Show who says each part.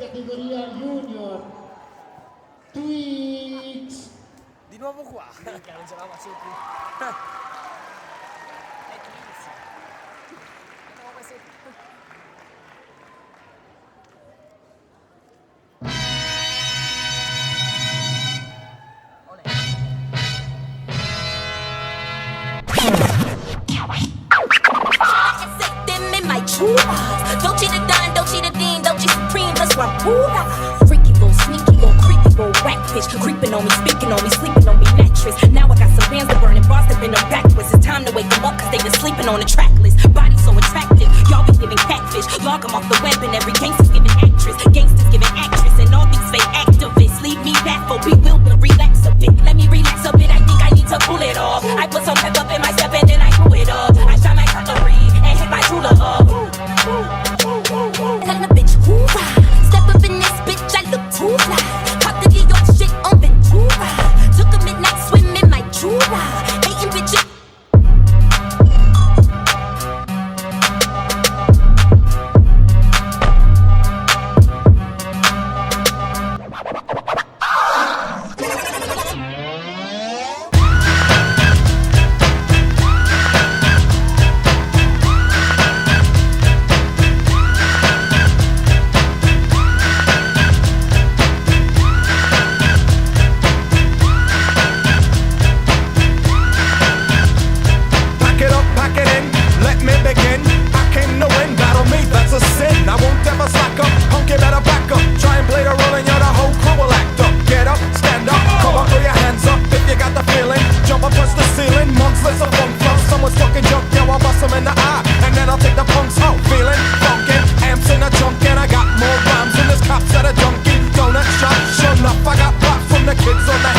Speaker 1: categoria junior TWIX.
Speaker 2: Di nuovo qua. Non ce la faccio più. È TWIX. Non ho mai sentito.
Speaker 3: Don't cheat the dime, don't cheat the dean, don't cheat supreme, that's why freaky little, sneaky little, creepy little whack bitch, creeping on me, speaking on me, sleeping on me mattress. Now I got some bands that burning bars that been them backwards. It's time to wake them up cause they been sleeping on the track list. Body so attractive, y'all be giving catfish. Log them off the web and every gangster's giving actress. Gangsters giving actress and all these fake activists. Leave me baffled, bewildered, relax a bit. Let me relax a bit, I think I need to pull it off. I put some pep up in my step and then I blew it up. I shot my cutlery and hit my ruler up. Tell the bitch hoorah. Step up in this bitch, I look too fly. Caught the New York shit on Ventura. Took a midnight swim in my Jura. Hating bitches.
Speaker 4: I got pop from the kids on the